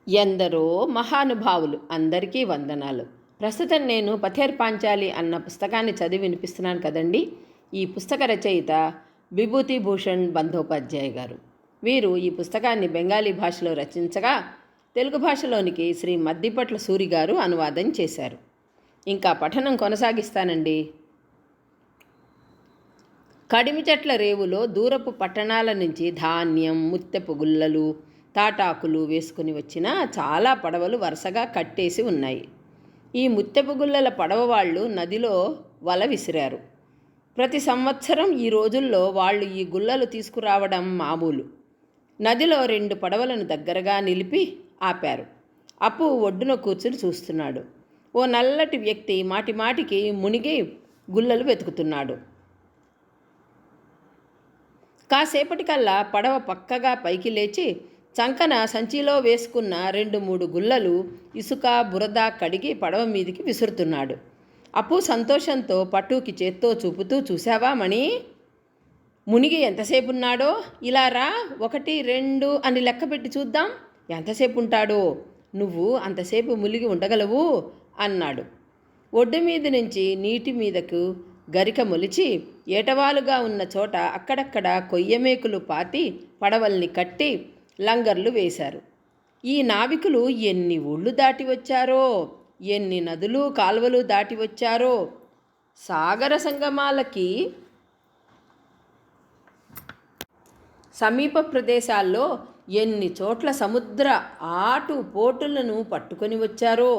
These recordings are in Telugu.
ఎందరో మహానుభావులు, అందరికీ వందనాలు. ప్రస్తుతం నేను పథేర్ పాంచాలి అన్న పుస్తకాన్ని చదివి వినిపిస్తున్నాను కదండి. ఈ పుస్తక రచయిత విభూతి భూషణ్ బందోపాధ్యాయ గారు. వీరు ఈ పుస్తకాన్ని బెంగాలీ భాషలో రచించగా తెలుగు భాషలోనికి శ్రీ మద్దిపట్ల సూరి గారు అనువాదం చేశారు. ఇంకా పఠనం కొనసాగిస్తానండి. కడిమి చెట్ల రేవులో దూరపు పట్టణాల నుంచి ధాన్యం, ముత్తెపు గుల్లలు, తాటాకులు వేసుకుని వచ్చిన చాలా పడవలు వరుసగా కట్టేసి ఉన్నాయి. ఈ ముత్తెపు గుల్లల పడవ వాళ్ళు నదిలో వల విసిరారు. ప్రతి సంవత్సరం ఈ రోజుల్లో వాళ్ళు ఈ గుల్లలు తీసుకురావడం మామూలు. నదిలో 2 పడవలను దగ్గరగా నిలిపి ఆపారు. అప్పు ఒడ్డున కూర్చుని చూస్తున్నాడు. ఓ నల్లటి వ్యక్తి మాటిమాటికి మునిగి గుల్లలు వెతుకుతున్నాడు. కాసేపటికల్లా పడవ పక్కగా పైకి లేచి చంకన సంచిలో వేసుకున్న 2-3 గుల్లలు ఇసుక బురద కడిగి పడవ మీదికి విసురుతున్నాడు. అప్పు సంతోషంతో పట్టుకి చేత్తో చూపుతూ, చూసావా మణి, మునిగి ఎంతసేపు ఉన్నాడో? ఇలా రా, 1, 2 అని లెక్క పెట్టి చూద్దాం, ఎంతసేపు ఉంటాడో. నువ్వు అంతసేపు మునిగి ఉండగలవు అన్నాడు. ఒడ్డు మీద నుంచి నీటి మీదకు గరిక మొలిచి ఏటవాలుగా ఉన్న చోట అక్కడక్కడ కొయ్యమేకులు పాతి పడవల్ని కట్టి లంగర్లు వేశారు. ఈ నావికులు ఎన్ని ఊళ్ళు దాటి వచ్చారో, ఎన్ని నదులు కాల్వలు దాటి వచ్చారో. సాగర సంగమాలకి సమీప ప్రదేశాల్లో ఎన్ని చోట్ల సముద్ర ఆటు పోటులను పట్టుకొని వచ్చారో.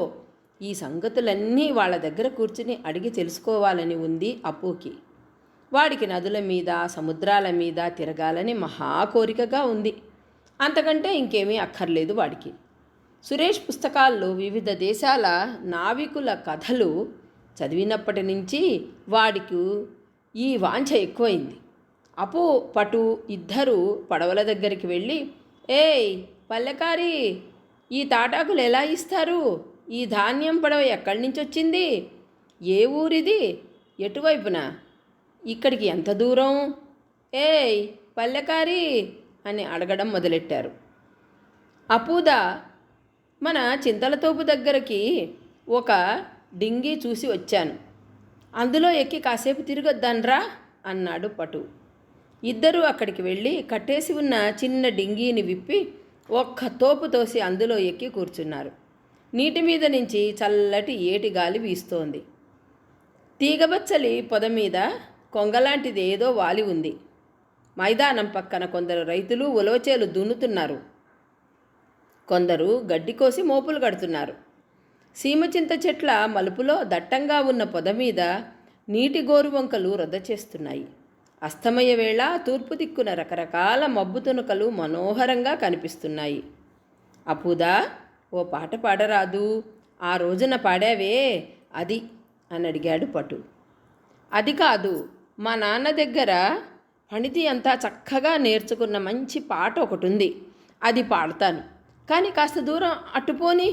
ఈ సంగతులన్నీ వాళ్ళ దగ్గర కూర్చుని అడిగి తెలుసుకోవాలని ఉంది అప్పుకి. వాడికి నదుల మీద సముద్రాల మీద తిరగాలని మహా కోరికగా ఉంది. అంతకంటే ఇంకేమీ అక్కర్లేదు వాడికి. సురేష్ పుస్తకాల్లో వివిధ దేశాల నావికుల కథలు చదివినప్పటి నుంచి వాడికి ఈ వాంఛ ఎక్కువైంది. అపు పటు ఇద్దరు పడవల దగ్గరికి వెళ్ళి, ఏయ్ పల్లెకారి, ఈ తాటాకులు ఎలా ఇస్తారు? ఈ ధాన్యం పడవ ఎక్కడి నుంచి వచ్చింది? ఏ ఊరిది? ఎటువైపున? ఇక్కడికి ఎంత దూరం? ఏయ్ పల్లెకారి అని అడగడం మొదలెట్టారు. అపూదా, మన చింతలతోపు దగ్గరికి ఒక డింగి చూసి వచ్చాను, అందులో ఎక్కి కాసేపు తిరిగొద్దాన్రా అన్నాడు పటు. ఇద్దరూ అక్కడికి వెళ్ళి కట్టేసి ఉన్న చిన్న డింగీని విప్పి ఒక్క తోపు తోసి అందులో ఎక్కి కూర్చున్నారు. నీటి మీద నుంచి చల్లటి ఏటి గాలి వీస్తోంది. తీగబచ్చలి పొద మీద కొంగలాంటిది ఏదో వాలి ఉంది. మైదానం పక్కన కొందరు రైతులు ఉలవచేలు దున్నుతున్నారు. కొందరు గడ్డి కోసి మోపులు కడుతున్నారు. సీమచింత చెట్ల మలుపులో దట్టంగా ఉన్న పొద మీద నీటి గోరువంకలు రొద్ద చేస్తున్నాయి. అస్తమయ వేళ తూర్పు దిక్కున రకరకాల మబ్బు తునకలు మనోహరంగా కనిపిస్తున్నాయి. అపూదా, ఓ పాట పాడరాదు? ఆ రోజున పాడావే అది అని అడిగాడు పటు. అది కాదు, మా నాన్న దగ్గర పణితి అంతా చక్కగా నేర్చుకున్న మంచి పాట ఒకటి ఉంది, అది పాడతాను. కానీ కాస్త దూరం అట్టుపోని,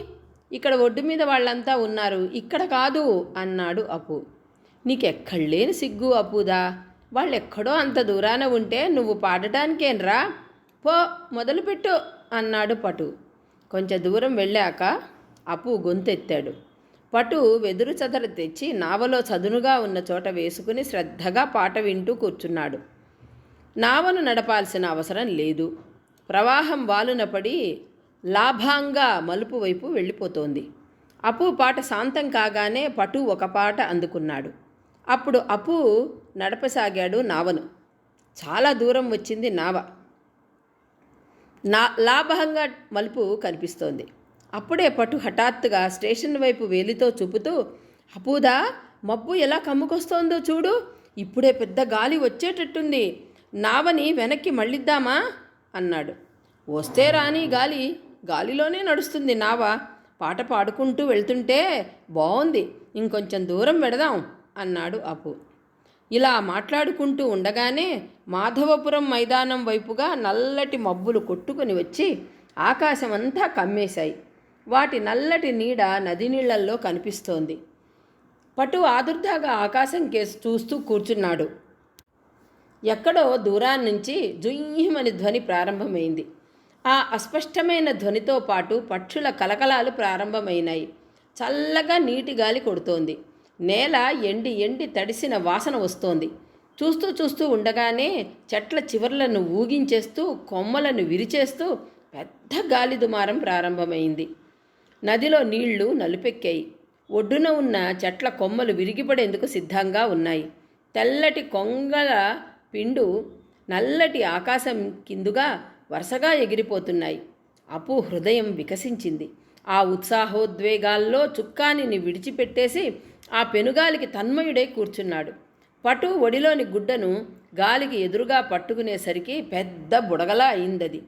ఇక్కడ ఒడ్డు మీద వాళ్ళంతా ఉన్నారు, ఇక్కడ కాదు అన్నాడు అప్పు. నీకెక్కడలేని సిగ్గు అప్పుదా, వాళ్ళెక్కడో అంత దూరాన ఉంటే నువ్వు పాడటానికేనరా, పో మొదలుపెట్టు అన్నాడు పటు. కొంచెం దూరం వెళ్ళాక అప్పు గొంతెత్తాడు. పటు వెదురు చదర తెచ్చి నావలో చదునుగా ఉన్న చోట వేసుకుని శ్రద్ధగా పాట వింటూ కూర్చున్నాడు. నావను నడపాల్సిన అవసరం లేదు. ప్రవాహం వాలున పడి లాభంగా మలుపు వైపు వెళ్ళిపోతోంది. అప్పు పాట శాంతం కాగానే పటు ఒక పాట అందుకున్నాడు. అప్పుడు అప్పు నడపసాగాడు నావను. చాలా దూరం వచ్చింది నావ. లాభంగా మలుపు కనిపిస్తోంది. అప్పుడే పటు హఠాత్తుగా స్టేషన్ వైపు వేలితో చూపుతూ, అపూదా, మబ్బు ఎలా కమ్ముకొస్తోందో చూడు, ఇప్పుడే పెద్ద గాలి వచ్చేటట్టుంది, నావని వెనక్కి మళ్ళిద్దామా అన్నాడు. వస్తే రాని గాలి, గాలిలోనే నడుస్తుంది నావ, పాట పాడుకుంటూ వెళ్తుంటే బాగుంది, ఇంకొంచెం దూరం వెడదాం అన్నాడు అప్పు. ఇలా మాట్లాడుకుంటూ ఉండగానే మాధవపురం మైదానం వైపుగా నల్లటి మబ్బులు కొట్టుకుని వచ్చి ఆకాశమంతా కమ్మేశాయి. వాటి నల్లటి నీడ నది నీళ్లల్లో కనిపిస్తోంది. పటు ఆదుర్దాగా ఆకాశం కేసి చూస్తూ కూర్చున్నాడు. ఎక్కడో దూరాన్నించి జుయ్యమని ధ్వని ప్రారంభమైంది. ఆ అస్పష్టమైన ధ్వనితో పాటు పక్షుల కలకలాలు ప్రారంభమైనాయి. చల్లగా నీటి గాలి కొడుతోంది. నేల ఎండి ఎండి తడిసిన వాసన వస్తోంది. చూస్తూ చూస్తూ ఉండగానే చెట్ల చివర్లను ఊగించేస్తూ కొమ్మలను విరిచేస్తూ పెద్ద గాలి దుమారం ప్రారంభమైంది. నదిలో నీళ్లు నలుపెక్కాయి. ఒడ్డున ఉన్న చెట్ల కొమ్మలు విరిగిపడేందుకు సిద్ధంగా ఉన్నాయి. తెల్లటి కొంగల పిండు నల్లటి ఆకాశం కిందుగా వరుసగా ఎగిరిపోతున్నాయి. అపు హృదయం వికసించింది. ఆ ఉత్సాహోద్వేగాల్లో చుక్కానిని విడిచిపెట్టేసి ఆ పెనుగాలికి తన్మయుడై కూర్చున్నాడు. పటు ఒడిలోని గుడ్డను గాలికి ఎదురుగా పట్టుకునేసరికి పెద్ద బుడగలా అయిందది.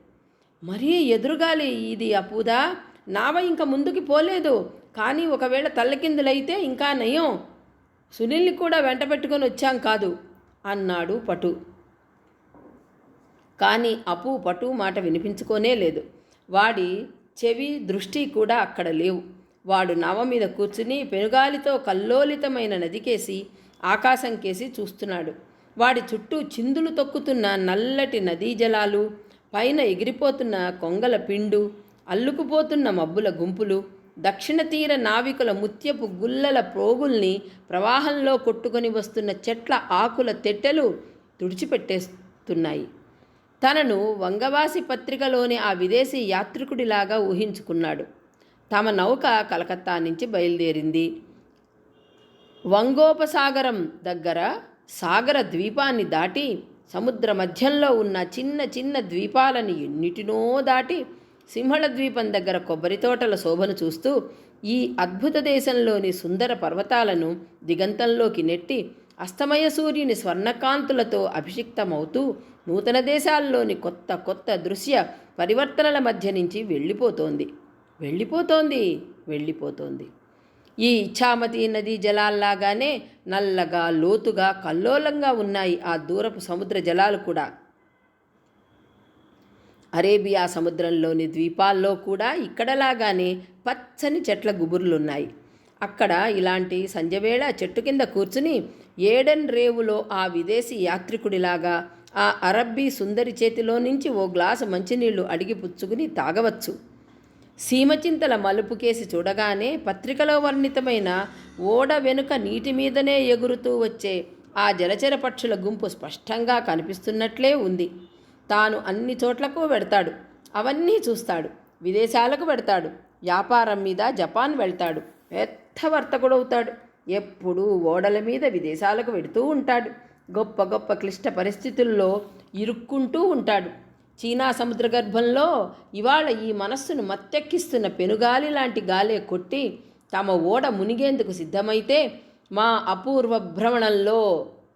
మరీ ఎదురుగాలి ఇది అపుదా. నావ ఇంక ముందుకి పోలేదు. కానీ ఒకవేళ తల్లకిందులైతే ఇంకా నయం. సునీల్ని కూడా వెంట పెట్టుకొని వచ్చాం కాదు అన్నాడు పటు. కానీ అపు పటు మాట వినిపించుకోనే లేదు. వాడి చెవి దృష్టి కూడా అక్కడ లేవు. వాడు నావ మీద కూర్చుని పెనుగాలితో కల్లోలితమైన నదికేసి ఆకాశం కేసి చూస్తున్నాడు. వాడి చుట్టూ చిందులు తొక్కుతున్న నల్లటి నదీ జలాలు, పైన ఎగిరిపోతున్న కొంగల పిండు, అల్లుకుపోతున్న మబ్బుల గుంపులు, దక్షిణ తీర నావికుల ముత్యపు గుల్లల ప్రోగుల్ని ప్రవాహంలో కొట్టుకొని వస్తున్న చెట్ల ఆకుల తెట్టెలు తుడిచిపెట్టేస్తున్నాయి. తనను వంగవాసి పత్రికలోని ఆ విదేశీ యాత్రికుడిలాగా ఊహించుకున్నాడు. తమ నౌక కలకత్తా నుంచి బయలుదేరింది. వంగోపసాగరం దగ్గర సాగర ద్వీపాన్ని దాటి సముద్ర మధ్యంలో ఉన్న చిన్న చిన్న ద్వీపాలని ఎన్నిటినో దాటి సింహళ ద్వీపం దగ్గర కొబ్బరి తోటల శోభను చూస్తూ ఈ అద్భుత దేశంలోని సుందర పర్వతాలను దిగంతంలోకి నెట్టి అస్తమయ సూర్యుని స్వర్ణకాంతులతో అభిషిక్తమవుతూ నూతన దేశాల్లోని కొత్త కొత్త దృశ్య పరివర్తనల మధ్య నుంచి వెళ్ళిపోతోంది. ఈ ఇచ్ఛామతి నదీ జలాల్లాగానే నల్లగా లోతుగా కల్లోలంగా ఉన్నాయి ఆ దూరపు సముద్ర జలాలు కూడా. అరేబియా సముద్రంలోని ద్వీపాల్లో కూడా ఇక్కడలాగానే పచ్చని చెట్ల గుబుర్లున్నాయి. అక్కడ ఇలాంటి సంధ్యవేళ చెట్టు కింద కూర్చుని ఏడెన్ రేవులో ఆ విదేశీ యాత్రికుడిలాగా ఆ అరబ్బీ సుందరి చేతిలో నుంచి ఓ గ్లాసు మంచినీళ్లు అడిగి పుచ్చుకుని తాగవచ్చు. సీమచింతల మలుపుకేసి చూడగానే పత్రికలో వర్ణితమైన ఓడ వెనుక నీటి మీదనే ఎగురుతూ వచ్చే ఆ జలచర పక్షుల గుంపు స్పష్టంగా కనిపిస్తున్నట్లే ఉంది. తాను అన్ని చోట్లకు వెడతాడు, అవన్నీ చూస్తాడు. విదేశాలకు వెడతాడు, వ్యాపారం మీద జపాన్ వెళ్తాడు, పెద్ద వర్తకుడవుతాడు. ఎప్పుడూ ఓడల మీద విదేశాలకు వెడుతూ ఉంటాడు. గొప్ప గొప్ప క్లిష్ట పరిస్థితుల్లో ఇరుక్కుంటూ ఉంటాడు. చీనా సముద్ర గర్భంలో ఇవాళ ఈ మనస్సును మత్తెక్కిస్తున్న పెనుగాలి లాంటి గాలే కొట్టి తమ ఓడ మునిగేందుకు సిద్ధమైతే మా అపూర్వ భ్రమణంలో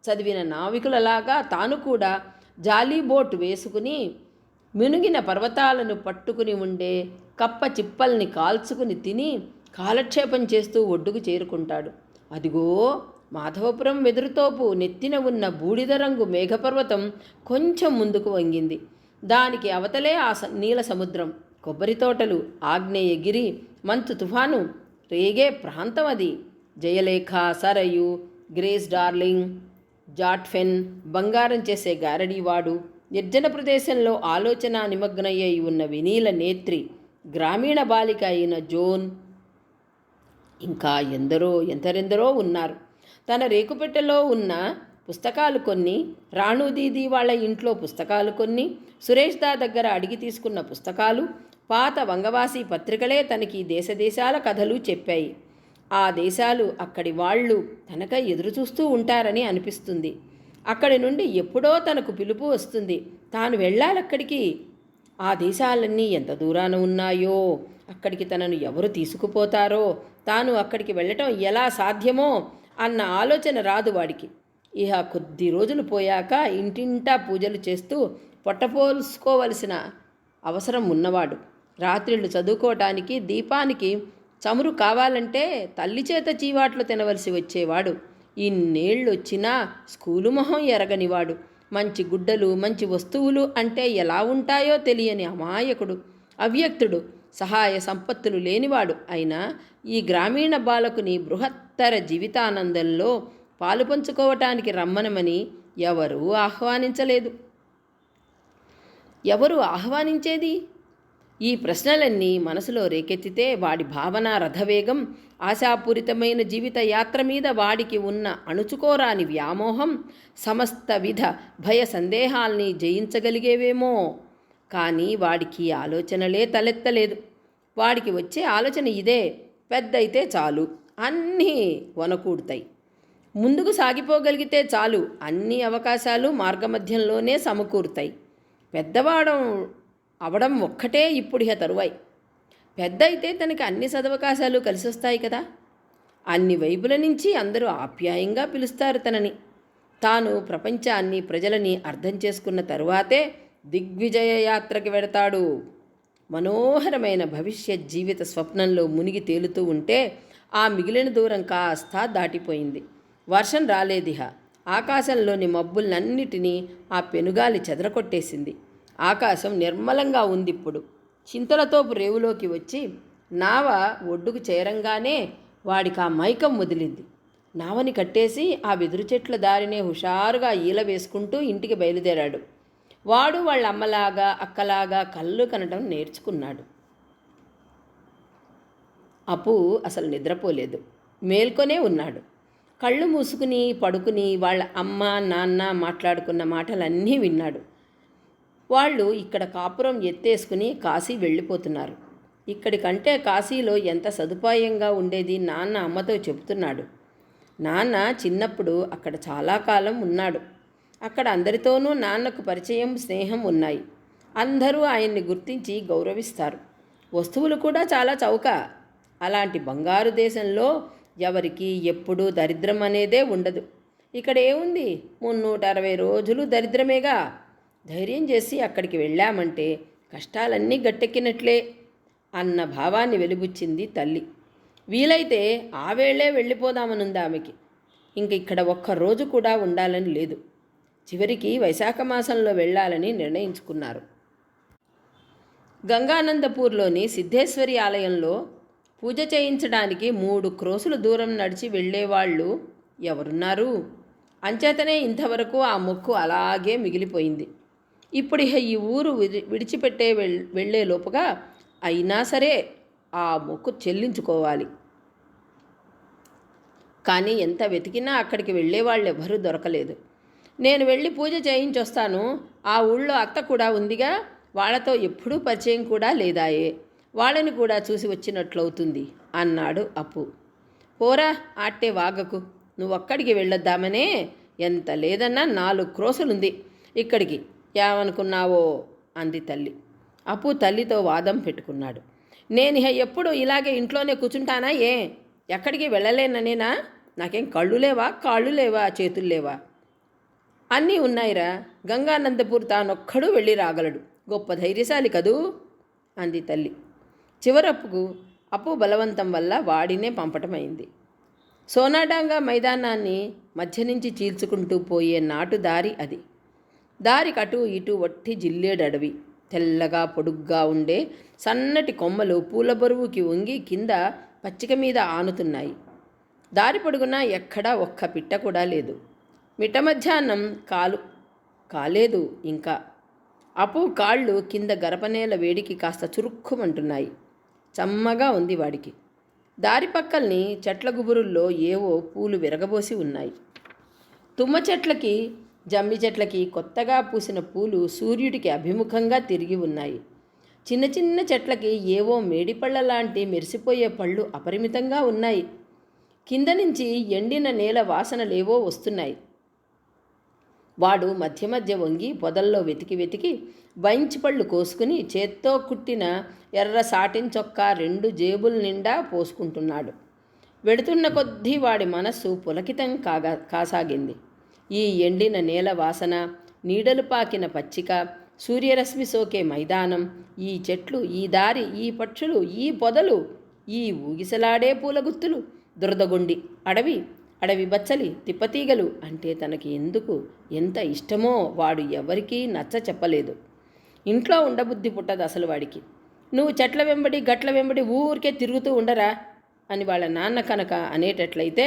చదివిన నావికులలాగా తాను కూడా జాలీ బోట్ వేసుకుని మునిగిన పర్వతాలను పట్టుకుని ఉండే కప్ప చిప్పల్ని కాల్చుకుని తిని కాలక్షేపం చేస్తూ ఒడ్డుకు చేరుకుంటాడు. అదిగో మాధవపురం వెదురుతోపు నెత్తిన ఉన్న బూడిద రంగు మేఘపర్వతం కొంచెం ముందుకు వంగింది. దానికి అవతలే ఆ నీల సముద్రం, కొబ్బరి తోటలు, ఆగ్నేయగిరి, మంచు తుఫాను రేగే ప్రాంతం అది. జయలేఖ, సరయు, గ్రేస్ డార్లింగ్, జాట్ఫెన్, బంగారం చేసే గారడీవాడు, నిర్జన ప్రదేశంలో ఆలోచన నిమగ్నయ్యి ఉన్న వినీల నేత్రి, గ్రామీణ బాలిక అయిన జోన్, ఇంకా ఎందరెందరో ఉన్నారు. తన రేకుపెట్టెలో ఉన్న పుస్తకాలు కొన్ని, రాణు దీదీ వాళ్ళ ఇంట్లో పుస్తకాలు కొన్ని, సురేష్ దా దగ్గర అడిగి తీసుకున్న పుస్తకాలు, పాత వంగవాసి పత్రికలే తనకి దేశదేశాల కథలు చెప్పాయి. ఆ దేశాలు అక్కడి వాళ్ళు తనకై ఎదురుచూస్తూ ఉంటారని అనిపిస్తుంది. అక్కడి నుండి ఎప్పుడో తనకు పిలుపు వస్తుంది. తాను వెళ్ళాలక్కడికి. ఆ దేశాలన్నీ ఎంత దూరాన ఉన్నాయో, అక్కడికి తనను ఎవరు తీసుకుపోతారో, తాను అక్కడికి వెళ్ళటం ఎలా సాధ్యమో అన్న ఆలోచన రాదు వాడికి. ఇహ కొద్ది రోజులు పోయాక ఇంటింటా పూజలు చేస్తూ పొట్టపోల్చుకోవలసిన అవసరం ఉన్నవాడు. రాత్రిళ్ళు చదువుకోవటానికి దీపానికి చమురు కావాలంటే తల్లి చేత చీవాట్లు తినవలసి వచ్చేవాడు. ఇన్నేళ్ళు వచ్చినా స్కూలు మొహం ఎరగనివాడు. మంచి గుడ్డలు, మంచి వస్తువులు అంటే ఎలా ఉంటాయో తెలియని అమాయకుడు, అవ్యక్తుడు, సహాయ సంపత్తులు లేనివాడు. అయినా ఈ గ్రామీణ బాలకుని బృహత్తర జీవితానందంలో పాలు పంచుకోవటానికి రమ్మనమని ఎవరూ ఆహ్వానించలేదు. ఎవరు ఆహ్వానించేది? ఈ ప్రశ్నలన్నీ మనసులో రేకెత్తితే వాడి భావన రథవేగం, ఆశాపూరితమైన జీవిత యాత్ర మీద వాడికి ఉన్న అణుచుకోరాని వ్యామోహం సమస్త విధ భయ సందేహాల్ని జయించగలిగేవేమో. కానీ వాడికి ఆలోచనలే తలెత్తలేదు. వాడికి వచ్చే ఆలోచన ఇదే: పెద్దయితే చాలు, అన్నీ వనకూడతాయి. ముందుకు సాగిపోగలిగితే చాలు, అన్ని అవకాశాలు మార్గమధ్యంలోనే సమకూరుతాయి. పెద్దవాడం అవడం ఒక్కటే ఇప్పుడు తరువాయి. పెద్ద అయితే తనకి అన్ని సదవకాశాలు కలిసి వస్తాయి కదా. అన్ని వైపుల నుంచి అందరూ ఆప్యాయంగా పిలుస్తారు తనని. తాను ప్రపంచాన్ని, ప్రజలని అర్థం చేసుకున్న తరువాతే దిగ్విజయ యాత్రకి వెడతాడు. మనోహరమైన భవిష్యత్ జీవిత స్వప్నంలో మునిగి తేలుతూ ఉంటే ఆ మిగిలిన దూరం కాస్త దాటిపోయింది. వర్షం రాలేదిహ. ఆకాశంలోని మబ్బులన్నిటినీ ఆ పెనుగాలి చెదరకొట్టేసింది. ఆకాశం నిర్మలంగా ఉందిప్పుడు. చింతలతోపు రేవులోకి వచ్చి నావ ఒడ్డుకు చేరంగానే వాడికి ఆ మైకం వదిలింది. నావని కట్టేసి ఆ వెదురు చెట్ల దారినే హుషారుగా ఈల వేసుకుంటూ ఇంటికి బయలుదేరాడు. వాడు వాళ్ళ అమ్మలాగా, అక్కలాగా కళ్ళు కనడం నేర్చుకున్నాడు. అప్పు అసలు నిద్రపోలేదు, మేల్కొనే ఉన్నాడు. కళ్ళు మూసుకుని పడుకుని వాళ్ళ అమ్మ నాన్న మాట్లాడుకున్న మాటలన్నీ విన్నాడు. వాళ్ళు ఇక్కడ కాపురం ఎత్తేసుకుని కాశీ వెళ్ళిపోతున్నారు. ఇక్కడికంటే కాశీలో ఎంత సదుపాయంగా ఉండేది నాన్న అమ్మతో చెబుతున్నాడు. నాన్న చిన్నప్పుడు అక్కడ చాలా కాలం ఉన్నాడు. అక్కడ అందరితోనూ నాన్నకు పరిచయం, స్నేహం ఉన్నాయి. అందరూ ఆయన్ని గుర్తించి గౌరవిస్తారు. వస్తువులు కూడా చాలా చౌక. అలాంటి బంగారు దేశంలో ఎవరికి ఎప్పుడూ దరిద్రం అనేదే ఉండదు. ఇక్కడ ఏముంది, 360 రోజులు దరిద్రమేగా. ధైర్యం చేసి అక్కడికి వెళ్ళామంటే కష్టాలన్నీ గట్టెక్కినట్లే అన్న భావాన్ని వెలిబుచ్చింది తల్లి. వీలైతే ఆ వేళే వెళ్ళిపోదామనుంది ఆమెకి. ఇంక ఇక్కడ ఒక్కరోజు కూడా ఉండాలని లేదు. చివరికి వైశాఖ మాసంలో వెళ్ళాలని నిర్ణయించుకున్నారు. గంగానందపూర్లోని సిద్ధేశ్వరి ఆలయంలో పూజ చేయించడానికి 3 క్రోసుల దూరం నడిచి వెళ్ళేవాళ్ళు ఎవరున్నారు? అంచేతనే ఇంతవరకు ఆ మొక్కు అలాగే మిగిలిపోయింది. ఇప్పుడు ఈ ఊరు విడిచిపెట్టే వెళ్ళే లోపుగా అయినా సరే ఆ మొక్కు చెల్లించుకోవాలి. కానీ ఎంత వెతికినా అక్కడికి వెళ్ళేవాళ్ళు ఎవరూ దొరకలేదు. నేను వెళ్ళి పూజ చేయించొస్తాను, ఆ ఊళ్ళో అత్త కూడా ఉందిగా, వాళ్లతో ఎప్పుడూ పరిచయం కూడా లేదాయే, వాళ్ళని కూడా చూసి వచ్చినట్లవుతుంది అన్నాడు అప్పు. పోరా, ఆట్టే వాగకు, నువ్వక్కడికి వెళ్ళొద్దామనే. ఎంత లేదన్నా 4 క్రోసులుంది ఇక్కడికి, ఏమనుకున్నావో అంది తల్లి. అప్పు తల్లితో వాదం పెట్టుకున్నాడు. నేను ఎప్పుడు ఇలాగే ఇంట్లోనే కూర్చుంటానా? ఎక్కడికి వెళ్ళలేననేనా? నాకేం కళ్ళు లేవా, కాళ్ళు లేవా, చేతులు లేవా? అన్నీ ఉన్నాయిరా. గంగానందపూర్ తానొక్కడూ వెళ్ళి రాగలడు, గొప్ప ధైర్యశాలి కదూ అంది తల్లి. చివరప్పుకు అప్పు బలవంతం వల్ల వాడినే పంపటమైంది. సోనాడాంగా మైదానాన్ని మధ్య నుంచి చీల్చుకుంటూ పోయే నాటు దారి అది. దారికి అటూ ఇటూ వట్టి జిల్లేడడవి. తెల్లగా పొడుగ్గా ఉండే సన్నటి కొమ్మలు పూల బరువుకి వంగి కింద పచ్చిక మీద ఆనుతున్నాయి. దారి పొడుగునా ఎక్కడా ఒక్క పిట్ట కూడా లేదు. మిట్ట మధ్యాహ్నం కాలేదు ఇంకా. అప్పు కాళ్ళు కింద గరపనేల వేడికి కాస్త చురుక్కుమంటున్నాయి. చమ్మగా ఉంది వాడికి. దారి పక్కల్ని చెట్ల గుబురుల్లో ఏవో పూలు విరగబోసి ఉన్నాయి. తుమ్మ చెట్లకి, జమ్మి చెట్లకి కొత్తగా పూసిన పూలు సూర్యుడికి అభిముఖంగా తిరిగి ఉన్నాయి. చిన్న చిన్న చెట్లకి ఏవో మేడిపళ్ళ లాంటి మెరిసిపోయే పళ్ళు అపరిమితంగా ఉన్నాయి. కింద నుంచి ఎండిన నేల వాసనలేవో వస్తున్నాయి. వాడు మధ్య మధ్య వంగి పొదల్లో వెతికి వెతికి బైంచి పళ్ళు కోసుకుని చేత్తో కుట్టిన ఎర్ర సాటిన్ చొక్కా 2 జేబుల నిండా పోసుకుంటున్నాడు. వెడుతున్న కొద్దీ వాడి మనస్సు పులకితం కాసాగింది. ఈ ఎండిన నేల వాసన, నీడలు పాకిన పచ్చిక, సూర్యరశ్మి సోకే మైదానం, ఈ చెట్లు, ఈ దారి, ఈ పక్షులు, ఈ పొదలు, ఈ ఊగిసలాడే పూలగుత్తులు, దురదగొండి అడవి బచ్చలి, తిప్పతీగలు అంటే తనకి ఎందుకు ఎంత ఇష్టమో వాడు ఎవరికీ నచ్చ చెప్పలేదు. ఇంట్లో ఉండబుద్ధి పుట్టదు అసలు వాడికి. నువ్వు చెట్ల వెంబడి గట్ల వెంబడి ఊరికే తిరుగుతూ ఉండరా అని వాళ్ళ నాన్న కనుక అనేటట్లయితే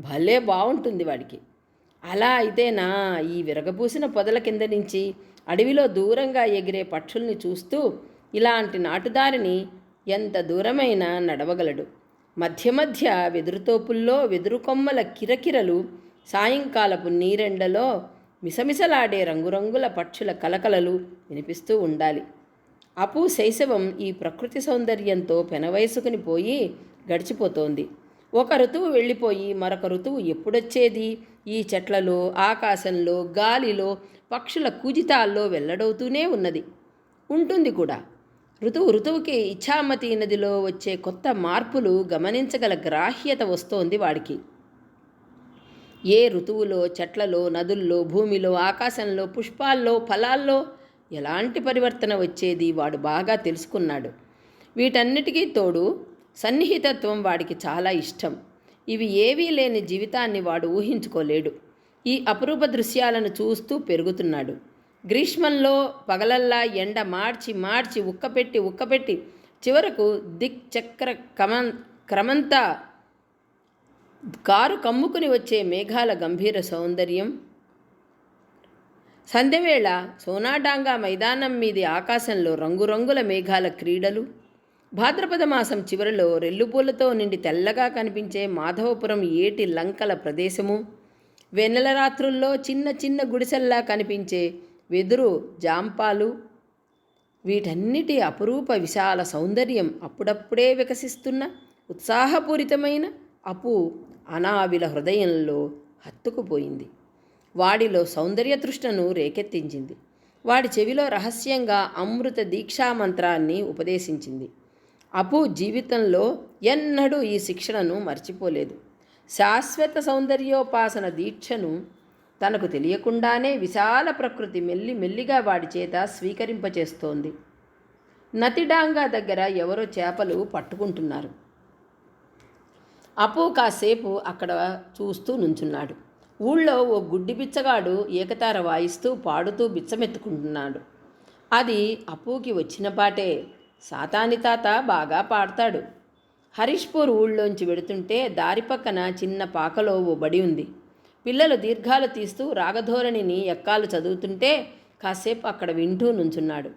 భలే బాగుంటుంది వాడికి. అలా అయితేనా ఈ విరగపూసిన పొదల కింద నుంచి అడవిలో దూరంగా ఎగిరే పక్షుల్ని చూస్తూ ఇలాంటి నాటుదారిని ఎంత దూరమైనా నడవగలడు. మధ్య మధ్య వెదురుతోపుల్లో వెదురు కొమ్మల కిరకిరలు, సాయంకాలపు నీరెండలో మిసమిసలాడే రంగురంగుల పక్షుల కలకలలు వినిపిస్తూ ఉండాలి. అపు శైశవం ఈ ప్రకృతి సౌందర్యంతో పెనవయసుకుని పోయి గడిచిపోతోంది. ఒక ఋతువు వెళ్ళిపోయి మరొక ఋతువు ఎప్పుడొచ్చేది? ఈ చెట్లలో, ఆకాశంలో, గాలిలో, పక్షుల కూజితాల్లో వెల్లడవుతూనే ఉన్నది, ఉంటుంది కూడా. ఋతువుకి ఇచ్ఛామతి నదిలో వచ్చే కొత్త మార్పులు గమనించగల గ్రాహ్యత వస్తోంది వాడికి. ఏ ఋతువులో చెట్లలో, నదుల్లో, భూమిలో, ఆకాశంలో, పుష్పాల్లో, ఫలాల్లో ఎలాంటి పరివర్తన వచ్చేది వాడు బాగా తెలుసుకున్నాడు. వీటన్నిటికీ తోడు సన్నిహితత్వం వాడికి చాలా ఇష్టం. ఇవి ఏవీ లేని జీవితాన్ని వాడు ఊహించుకోలేడు. ఈ అపురూప దృశ్యాలను చూస్తూ పెరుగుతున్నాడు. గ్రీష్మంలో పగలల్లా ఎండ మార్చి ఉక్కపెట్టి చివరకు దిక్చక్ర క్రమంతా కారు కమ్ముకుని వచ్చే మేఘాల గంభీర సౌందర్యం. సంధ్యవేళ సోనాడాంగా మైదానం మీది ఆకాశంలో రంగురంగుల మేఘాల క్రీడలు. భాద్రపద మాసం చివరిలో రెల్లుపూలతో నిండి తెల్లగా కనిపించే మాధవపురం ఏటి లంకల ప్రదేశము. వెన్నెల రాత్రుల్లో చిన్న చిన్న గుడిసెల్లా కనిపించే వెదురు జాంపాలు. వీటన్నిటి అపురూప విశాల సౌందర్యం అప్పుడప్పుడే వికసిస్తున్న ఉత్సాహపూరితమైన అపు అనావిల హృదయంలో హత్తుకుపోయింది. వాడిలో సౌందర్య తృష్ణను రేకెత్తించింది. వాడి చెవిలో రహస్యంగా అమృత దీక్షామంత్రాన్ని ఉపదేశించింది. అపు జీవితంలో ఎన్నడూ ఈ శిక్షణను మర్చిపోలేదు. శాశ్వత సౌందర్యోపాసన దీక్షను తనకు తెలియకుండానే విశాల ప్రకృతి మెల్లిగా వాడి చేత స్వీకరింపచేస్తోంది. నతిడాంగా దగ్గర ఎవరో చేపలు పట్టుకుంటున్నారు. అపు కాసేపు అక్కడ చూస్తూ నుంచున్నాడు. ఊళ్ళో ఓ గుడ్డి బిచ్చగాడు ఏకతార వాయిస్తూ పాడుతూ బిచ్చమెత్తుకుంటున్నాడు. అది అప్పుకి వచ్చిన పాటే. సాతాని తాత బాగా పాడతాడు. హరీష్పూర్ ఊళ్ళోంచి వెడుతుంటే దారి పక్కన చిన్న పాకలో ఓ బడి ఉంది. పిల్లలు దీర్ఘాలు తీస్తూ రాగధోరణిని ఎక్కాలు చదువుతుంటే కాసేపు అక్కడ వింటూ నుంచున్నాడు.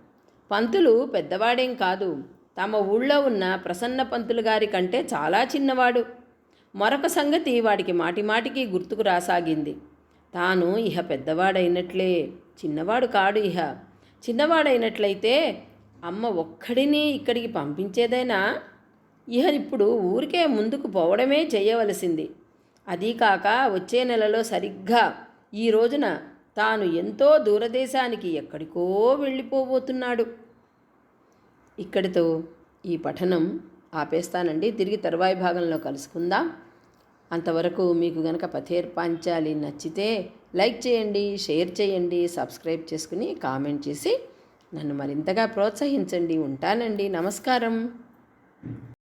పంతులు పెద్దవాడేం కాదు, తమ ఊళ్ళో ఉన్న ప్రసన్న పంతులు గారి కంటే చాలా చిన్నవాడు. మరొక సంగతి వాడికి మాటిమాటికి గుర్తుకు రాసాగింది. తాను ఇహ పెద్దవాడైనట్లే, చిన్నవాడు కాడు. చిన్నవాడైనట్లయితే అమ్మ ఒక్కడిని ఇక్కడికి పంపించేదైనా ఇహ ఇప్పుడు ఊరికే ముందుకు పోవడమే చేయవలసింది. అదీకాక వచ్చే నెలలో సరిగ్గా ఈ రోజున తాను ఎంతో దూరదేశానికి ఎక్కడికో వెళ్ళిపోబోతున్నాడు. ఇక్కడితో ఈ పఠనం ఆపేస్తానండి. తిరిగి తరువాయి భాగంలో కలుసుకుందాం. అంతవరకు మీకు గనక పథేర్ పాంచాలి నచ్చితే లైక్ చేయండి, షేర్ చేయండి, సబ్స్క్రైబ్ చేసుకుని కామెంట్ చేసి నన్ను మరింతగా ప్రోత్సహించండి. ఉంటానండి. నమస్కారం.